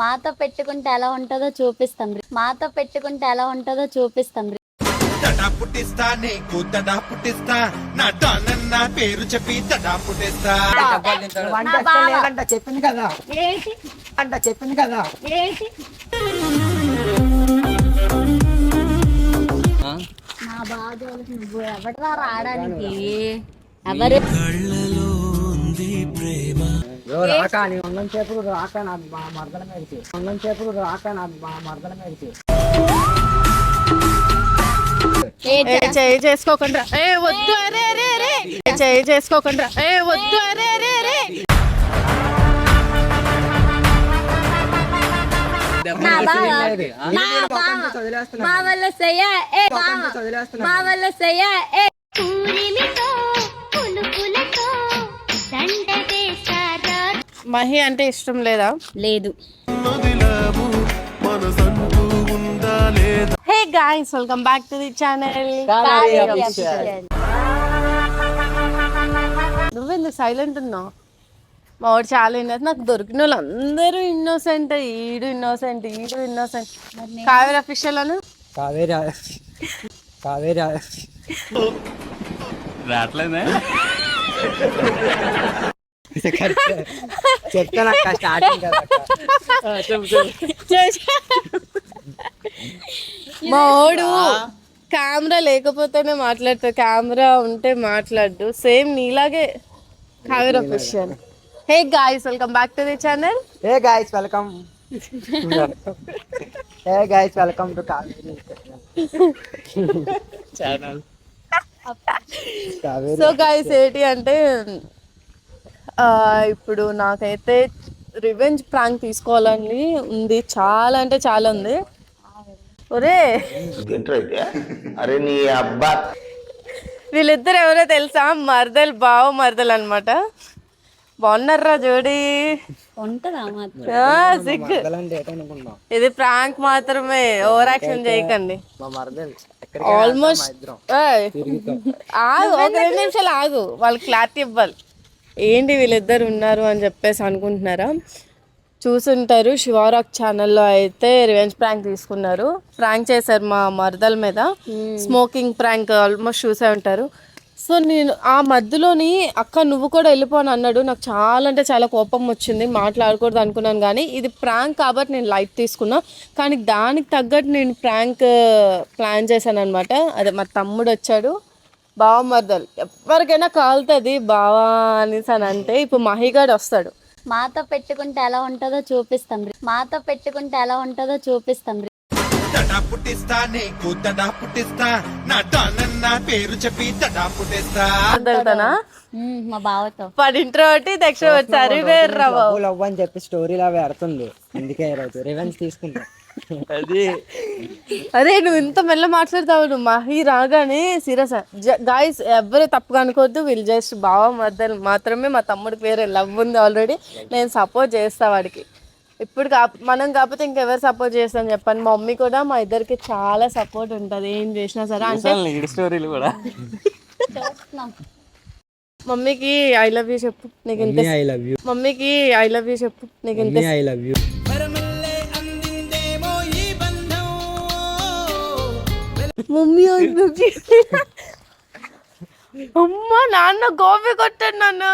మాతో పెట్టుకుంటే ఎలా ఉంటుందో చూపిస్తాం. మాతో పెట్టుకుంటే ఎలా ఉంటుందో చూపిస్తాం. తడా పుట్టిస్తా నీకు తడా పుట్టిస్తా నా డానన్న పేరు చెప్పి తడా పుట్టిస్తా. చెప్పింది కదా చెప్పింది కదా. నా బాధలకు నువ్వు ఎవడరా రావడానికి? ఎవరు రాక నీ ఉన్నం చేపులు రాక నాకు మా మర్దల మీదకి ఉన్నం చేపులు రాక నాకు మా మర్దల మీదకి చేయి చేసుకోకుండా వద్దు అరే అరే అరే చేయి చేసుకోకుండా వద్దు అరే అరే అరే. నా బావ మా వల్ల చెయ్య మా వల్ల చెయ్య మహి అంటే ఇష్టం లేదా? లేదు. Hey guys, welcome back to the channel. నువ్వెందుకు సైలెంట్ ఉన్నావు? మా వాడు చాలా ఇన్నోసెంట్. నాకు దొరికిన వాళ్ళు అందరూ ఇన్నోసెంట్. ఈడు ఇన్నోసెంట్, ఈడు ఇన్నోసెంట్. కావేరి అఫీషియల్ అను. కావేరి రావట్లేదే చెప్తాను స్టార్టింగ్ కదా. మా వాడు కెమెరా లేకపోతేనే మాట్లాడతాడు, కెమెరా ఉంటే మాట్లాడు. సేమ్ నీలాగే Kaveri official. Hey guys, welcome back to the channel. Hey guys, welcome to Kaveri channel. So guys, ఏంటి అంటే ఇప్పుడు నాకైతే రివెంజ్ ప్రాంక్ తీసుకోవాలని ఉంది. చాలా అంటే చాలా ఉంది. ఒరే అరే నీ అబ్బా, వీళ్ళిద్దరు ఎవరో తెలుసా? మరదలు, బావ మరదలు అనమాట. బాగున్నారా జోడి? ఉంటదా మాత్రం సిగ్గు. ఇది ప్రాంక్ మాత్రమే, ఓవర్ యాక్షన్ చేయకండి. ఆల్మోస్ట్ ఆగు, ఒక 2 నిమిషాలు ఆగు, వాళ్ళకి క్లారిటీ ఇవ్వాలి. ఏంటి వీళ్ళిద్దరు ఉన్నారు అని చెప్పేసి అనుకుంటున్నారా? చూసుంటారు, శివరాక్ ఛానల్లో అయితే రివెంజ్ ప్రాంక్ తీసుకున్నారు. ప్రాంక్ చేశారు మా మరదల మీద, స్మోకింగ్ ప్రాంక్. ఆల్మోస్ట్ చూసే ఉంటారు. సో నేను ఆ మధ్యలోని అక్క నువ్వు కూడా వెళ్ళిపోను అన్నాడు. నాకు చాలా అంటే చాలా కోపం వచ్చింది. మాట్లాడకూడదు అనుకున్నాను, కానీ ఇది ప్రాంక్ కాబట్టి నేను లైట్ తీసుకున్నా. కానీ దానికి తగ్గట్టు నేను ప్రాంక్ ప్లాన్ చేశాను అనమాట. అదే మా తమ్ముడు వచ్చాడు, బావ మరదలు. ఎవరికైనా కాలుతుంది బావా అనేసి అని అంటే, ఇప్పుడు మహిగాడు వస్తాడు. మాతో పెట్టుకుంటే ఎలా ఉంటుందో చూపిస్తాం. మాతో పెట్టుకుంటే ఎలా ఉంటుందో చూపిస్తాం. తడా పుట్టిస్తా నీకు తడా పుట్టిస్తా నా డానన్న పేరు చెప్పి తడా పుట్టిస్తా. మరదలుతానా మా బావతో 10 ఇంట్రోటి దక్ష వచ్చారు వేరు రావు లవ్ అని చెప్పి స్టోరీలా పెడుతుంది. అందుకే రివెంజ్ తీసుకుంటా. అది అదే నువ్వు ఇంత మెల్ల మాట్లాడతావు. నువ్వు మహి రాగానే సీరియస్. గాయస్, ఎవరు తప్పుగా అనుకోవద్దు. వీళ్ళు జస్ట్ బావ మరదలు మాత్రమే. మా తమ్ముడి పేరు లవ్ ఉంది ఆల్రెడీ. నేను సపోర్ట్ చేస్తా వాడికి. ఇప్పుడు మనం కాకపోతే ఇంకెవరు సపోర్ట్ చేస్తాను చెప్పండి. మా మమ్మీ కూడా మా ఇద్దరికి చాలా సపోర్ట్ ఉంటుంది ఏం చేసినా సరే. అంటే స్టోరీలు కూడా మమ్మీకి ఐ లవ్ యూ చెప్పు నీకు ఇంత. ఐ లవ్ యూ మమ్మీకి ఐ లవ్ యూ చెప్పు నీకు ఇంత. I love you. మమ్మీ అమ్మ నాన్న గోపి కొట్టాడు నాన్న.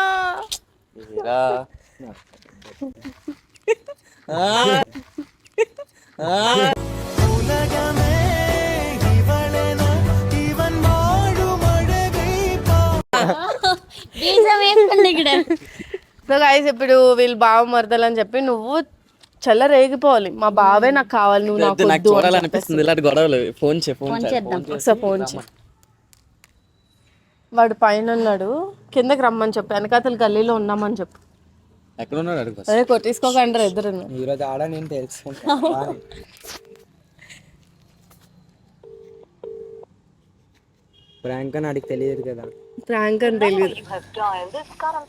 సో గైస్, ఇప్పుడు వీళ్ళు బావ మరదలు అని చెప్పి నువ్వు చల్ల రేగిపోవాలి. మా బావే నాకు కావాలి, నువ్వు నాకు వద్దు అని చూడాలనిపిస్తుంది ఇలాంటి గొడవలు. ఫోన్ చేద్దాం. ఒకసారి ఫోన్ చే. వాడు పైన ఉన్నాడు, కిందకి రమ్మని చెప్పు. వెనకాతల గల్లీలో ఉన్నామని చెప్పు. ఎక్కడ ఉన్నాడు అడుగు. అదే కొట్టించుకోకండి ఇద్దరు. ఈరోజు ఆడ నేను తెలుసుకుంటా. ప్రాంక్ అని అడిగి తెలియదు కదా. ప్రాంక్ అని తెలియదు.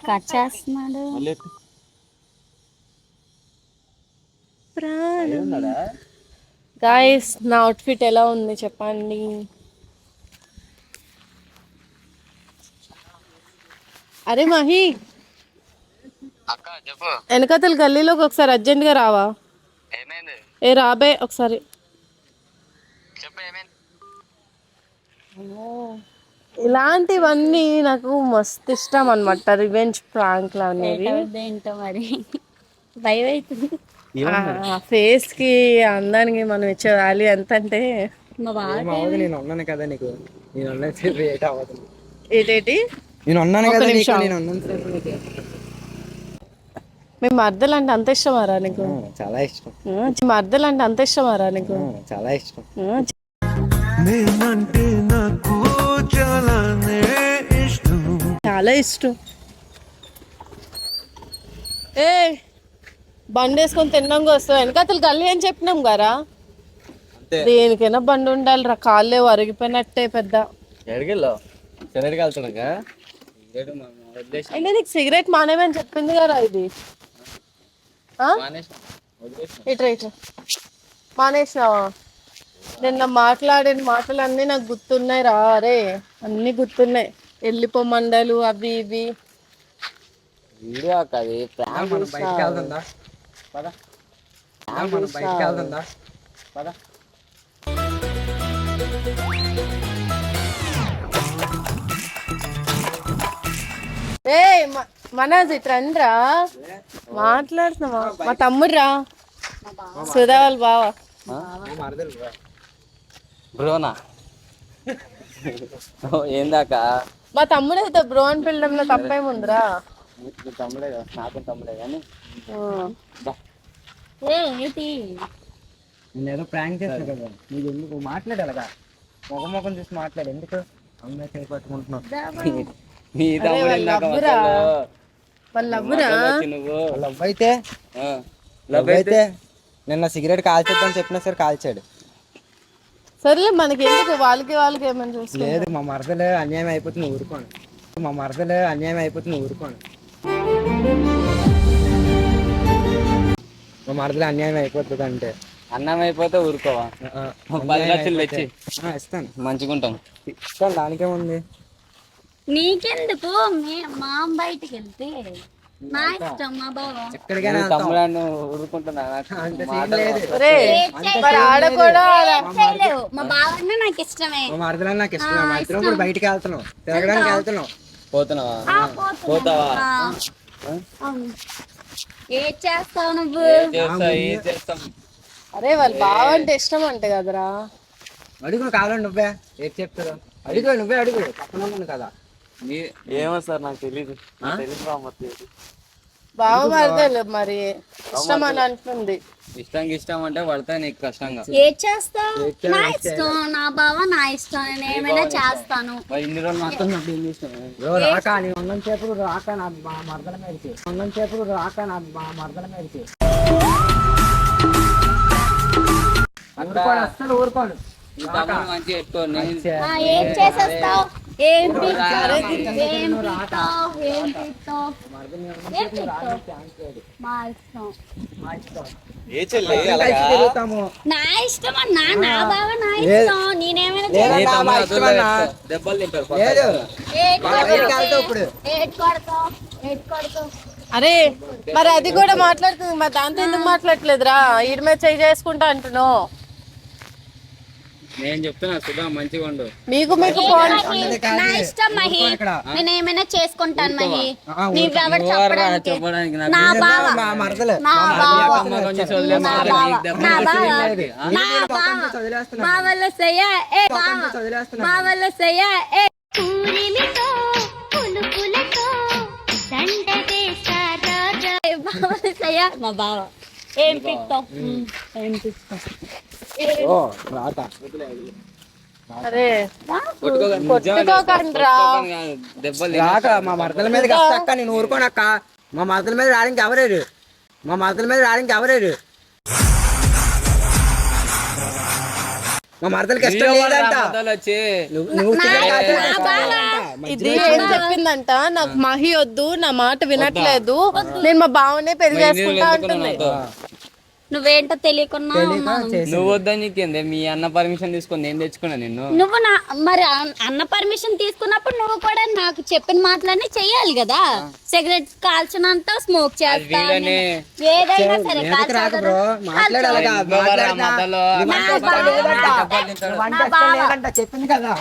కట్ చేస్తున్నాడు. గాయస్, నా అవుట్ఫిట్ ఎలా ఉంది చెప్పండి. అరే మహి, వెనకాతల గల్లీలోకి ఒకసారి అర్జెంట్గా రావా? ఏ రాబే ఒకసారి. ఇలాంటివన్నీ నాకు మస్తు ఇష్టం అనమాట, రివెంజ్ ప్రాంక్లు అనేవి. ఏంటో మరి భయం అవుతుంది. ఫేస్ కి అందానికి మనం ఇచ్చే వాల్యూ ఎంత అంటే మా బావ నేను ఉన్నాను కదా నీకు, నేను ఉన్నాను రియేట్ అవ్వదు. ఏంటేటి నేను ఉన్నాను ఒక్క కదా నీకు, నిమిషం. నేను ఉన్నాను. మేము మర్దలు అంటే అంత ఇష్టమారా నీకు? చాలా ఇష్టం. మర్దలు అంటే అంత ఇష్టమారా నీకు? చాలా ఇష్టం. నేనంటే నాకు చాలానే ఇష్టం. చాలా ఇష్టం. ఏ బండి వేసుకొని తిన్నాక వస్తావు, వెనకాతలు గల్లి అని చెప్పినాం కదా. దేనికైనా బండి ఉండాలి రా, కాళ్ళే అరిగిపోయినట్టే పెద్ద. ఎడికెళ్ళావు? సిగరెట్కి వెళ్తున్నాక అంటే నీకు సిగరెట్ మానేమని చెప్పింది కదా ఇది. ఇట్రా ఇట్రా మానేసినావా? నిన్న మాట్లాడిన మాటలన్నీ నాకు గుర్తున్నాయి రా. అరే అన్నీ గుర్తున్నాయి, వెళ్ళిపోమండలు అవి ఇవి. వీడియో కాదు మనం బయటకు వెళ్తుందా పద, మనం బయటకు వెళ్తుందా పద. ఏ మనోజ్ ఇట్రండ్రా, మాట్లాడుతున్నావా? మా తమ్ముడ్రా, సుధా వాళ్ళ బావ. బ్రోనా ఏందాక మా తమ్ముడు అయితే బ్రో అని పిల్లడంలో తప్పేముందిరా. తమ్ముడే కదా, నాకు తమ్ముడే కానీ ఏంటి నేను ఏదో ప్రాంక్ చేస్తాను కదా, నీకు ఎందుకు మాట్లాడాలిగా, ముఖం చూసి మాట్లాడు. ఎందుకు అమ్మాయి చేపట్టుకుంటున్నావు? మీ తమ్ముడు ఇందాక లవ్వురా, వాళ్ళ లవ్వురా. నువ్వు లవ్ అయితే లవ్ అయితే నిన్న సిగరెట్ కాల్చేద్దని చెప్పినా సరే కాల్చాడు. సర్లే మనకి ఎందుకు, వాళ్ళకి ఏమని చూసుకో. లేదు మా మరదలు అన్యాయం అయిపోతుంది ఊరుకోను, మా మరదలు అన్యాయం అయిపోతుంది ఊరుకోను, మా మరదలు అన్యాయం అయిపోతుంది అంటే అన్నం అయిపోతే ఊరుకోవా? 10 లక్షలు తెచ్చి ఇస్తాను, మంచిగుంటాం. ఇస్తాను, దానికేముంది. నీకెందుకు? మా బయటికి వెళ్తే నా ఇష్టం, మా బావ ఎక్కడికైనా తమ్ముడు ఊరుకుంటున్నా అంత సీన్ లేదు. మరి ఆడ కూడా చేయలేవు. మా బావ అంటే నాకు ఇష్టమే. మా మరదలు నాకు ఇష్టం, మా ఇద్దరం కూడా బయటికి వెళ్తున్నాం, తిరగడానికి వెళ్తున్నాం. పోతున్నావా? పోతున్నా. పోతావా? అవును. ఏం చేస్తావు నువ్వు? ఏం చేస్తాం? అరే వాళ్ళ బావ అంటే ఇష్టం అంటే కదరా. అడుగు కావాలండి, నువ్వే ఏం చెప్తారు అడుగు, నువ్వే అడుగు, పక్కన ఉన్నాను కదా. ఏమో సార్ నాకు తెలీదు, బావ మరదలు మరి ఇష్టం అని అంటుంది. ఇష్టం అంటే పడతా నీకు కష్టంగా. ఏం చేస్తావు? నా ఇష్టం, నా బావ నా ఇష్టం, నేను ఏమైనా చేస్తాను. మరి ఇన్ని రోజులు మాత్రం నాకు ఏం చేసినావు? రాక నీ ఉన్నం చేపులు రాక నా మా మరదల మీదకి, ఉన్నం చేపులు రాక నా మా మరదల మీదకి. ఊరుకోను, అస్సలు ఊరుకోను. ఈ తమ్ముడు మంచిగా పెట్టుకో. ఏం చేసేస్తావు? ఏం పీకుతావు? ఏం పీకుతావు? ఏం పీకుతావు? ఏం పీకుతావు? మా ఇష్టం. కలిసి తిరుగుతాము. నా ఇష్టం అన్నా, నా బావ నా ఇష్టం, నేనేమైనా లేదన్నా, మా ఇష్టం అన్నా. దెబ్బలు తింటారు. లేదు ఏట్ బయటికి వెళ్తావు ఇప్పుడు. కొడతావు. అరే మరి అది కూడా మాట్లాడుతుంది, మరి దాంతో ఎందుకు మాట్లాడలేదురా? ఈడి మీద చేయి చేసుకుంటా అంటున్నావు. నేను చెప్తున్నా సుధా మంచిగా ఉండు. మీకు నా ఇష్టం మహి, నేను ఏమైనా చేసుకుంటాను మహి. నీవెవరు చెప్పడానికి? చెప్పడానికి నా బావ, మా మరదలు నా బావ, కొంచెం చదివే నా బావ, నా బావ, నా బావ, బావల సయ్య, ఏ బావ, బావల సయ్య, ఏ పూరిమితో పులుపులతో దండదేశారా బావల సయ్య, మా బావ. ఏం పిక్తావు? ఏం పిక్తావు? రాక అరే కొట్టుకోకండ్రా. దెబ్బలు రాక మా మరదల మీదకి వస్తాక నేను ఊరుకోనక్క. మా మరదల మీద రాడానికి ఎవరేరు, మా మరదల మీద రాడానికి ఎవరేరు. మా మరదలకి ఇష్టం లేదంట. వచ్చి నువ్వు ఇది ఏం చెప్పిందంట, నాకు మహి వద్దు, నా మాట వినట్లేదు, నేను మా బావనే పెళ్లి చేసుకుంటా అంటుంది. నువ్వేంటో తెలియకుండా ఉన్నాను. నువ్వు వద్దని నీకేందే మీ అన్న పర్మిషన్ తీసుకొని నేను తెచ్చుకున్నా నిన్ను. నువ్వు మరి అన్న పర్మిషన్ తీసుకున్నప్పుడు నువ్వు కూడా నాకు చెప్పిన మాటలన్నీ చెయ్యాలి కదా. సిగరెట్ కాల్చినంత స్మోక్ చేస్తా, ఏదైనా సరే బ్రో మాట్లాడాలిగా, చెప్పింది కదా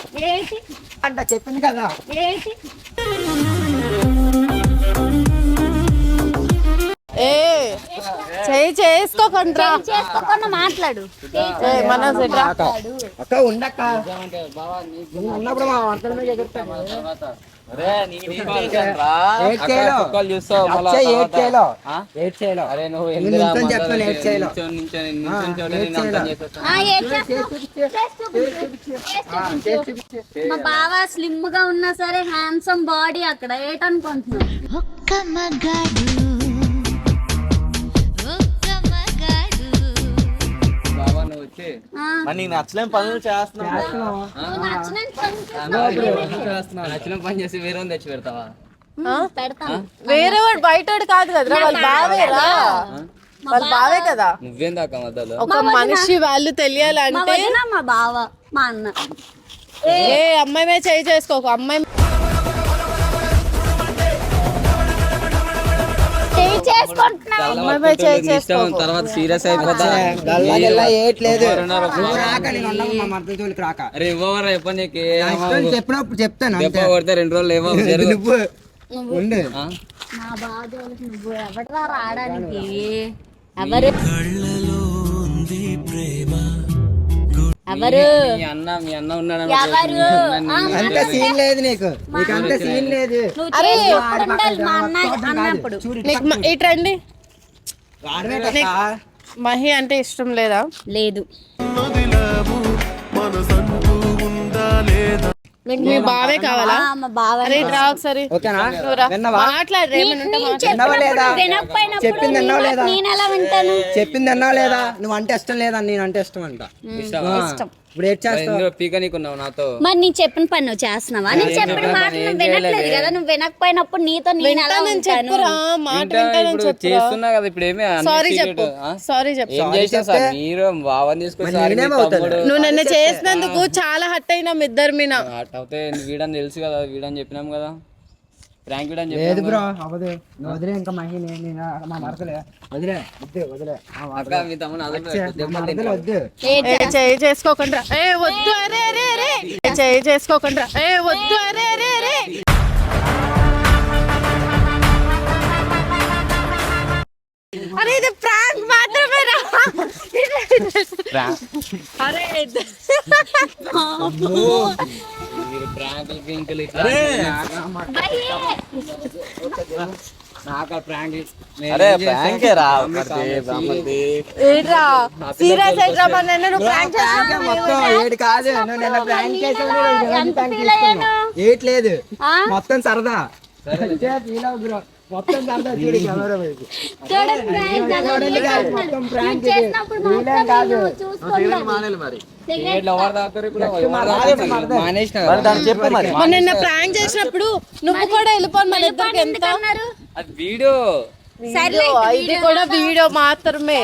చెప్పింది కదా. ఏ చేయి చేసుకోకుండా మాట్లాడు. అక్క ఉండక్క ఉన్నప్పుడు మా వంటల ఎగురుతాను. అరే నువ్వు మా బావ స్లిమ్ గా ఉన్నా సరే హ్యాండ్సమ్ బాడీ అక్కడ ఏటనుకుంటున్నావు. ఒక్క మగాడు నచ్చలేని పనులు చేస్తున్నావు. నచ్చిన పని చేసి వేరే తెచ్చి పెడతావా? వేరే వాడు బయట కాదు కదరా, వాళ్ళు బావేరా, వాళ్ళు బావే కదా. నువ్వేం దాకా మధ్యలో ఒక మనిషి వాళ్ళు తెలియాలంటే మా బావ మా అన్న. ఏ అమ్మాయి మీద చేయి చేసుకోకు, అమ్మాయి తర్వాత సీరియస్ అయిపోతా. చెప్పినప్పుడు చెప్తాను, కొడితే 2 రోజులు ఏమో ఉండు. మా బాధ నువ్వు ఎవడరా రావడానికి? ఎవరు ఎవరు మీ అన్న ఉన్నాడు. ఎవరు? అంత సీన్ లేదు నీకు, నీకు అంత సీన్ లేదు. అరే మా అన్న అన్నప్పుడు ఇట్రండి. మహి అంటే ఇష్టం లేదా? లేదు. మీకు మీ బావే కావాలా? మా బావ రా ఒకసారి చెప్పింది అన్నావు లేదా? నేను ఎలా వింటాను? చెప్పింది అన్నావు లేదా? నువ్వు అంటే ఇష్టం లేదా? నేను అంటే ఇష్టం అంట. ఇప్పుడు ఏం చేస్తావు? పీకనీకున్నావు నాతో. మరి నేను చెప్పిన పని నువ్వు చేస్తున్నావా? నేను చెప్పిన మాట నువ్వు వినట్లేదు కదా. నువ్వు వినకపోయినప్పుడు నీతో నేను ఎలా ఉంటాను? చేస్తున్నా కదా ఇప్పుడు. ఏమి సారీ చెప్పు, సారీ చెప్పు. ఏం చేసినా సార్ మీరు బావని తీసుకొని నువ్వు నన్ను చేసినందుకు చాలా హట్ అయినాం ఇద్దరు మీద. హట్ అవుతే వీడని తెలుసు కదా, వీడని చెప్పినాం కదా. ప్రాంక్ వీడని లేదు బ్రో, అవ్వదు. నువ్వు వదిలే, ఇంకా మహి మా మరదలే వదిలే, వదిలే అక్క మీ తమ్ముడు వద్దు. చేయి చేసుకోకుండా ఏ వద్దు, అరే అరే అరే చేయి చేసుకోకుండా ఏ వద్దు, అరే అరే అరే. అరే ఇది ప్రాంక్ మాత్రమే రా. అరే సీరియస్ అయితే ఏట్లేదు మొత్తం సరదా. మొత్తం సరదా. చూడు కెమెరా వైపు మొత్తం ప్రాంక్ కాదు. నిన్న ప్రాంక్ చేసినప్పుడు నువ్వు కూడా వెళ్ళిపోను, మన ఇద్దరికి ఎంత వీడియో. ఇది కూడా వీడియో మాత్రమే.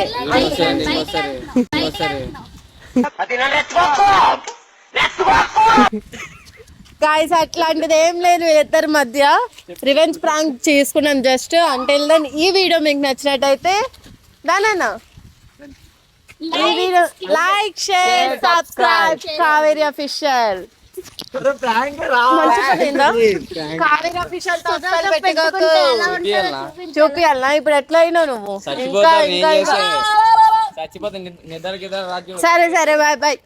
గాయ్స్ అట్లాంటిది ఏం లేదు ఇద్దరి మధ్య. రివెంజ్ ప్రాంక్ చేసుకున్నాం జస్ట్. అంటిల్ దెన్ ఈ వీడియో మీకు నచ్చినట్టయితే దానా like, share, subscribe Kaveri official. Kaveri official చూపియాలనా? ఇప్పుడు ఎట్లా అయినా నువ్వు చచ్చిపోతే నిద్రకి సరే సరే బాయ్ బాయ్.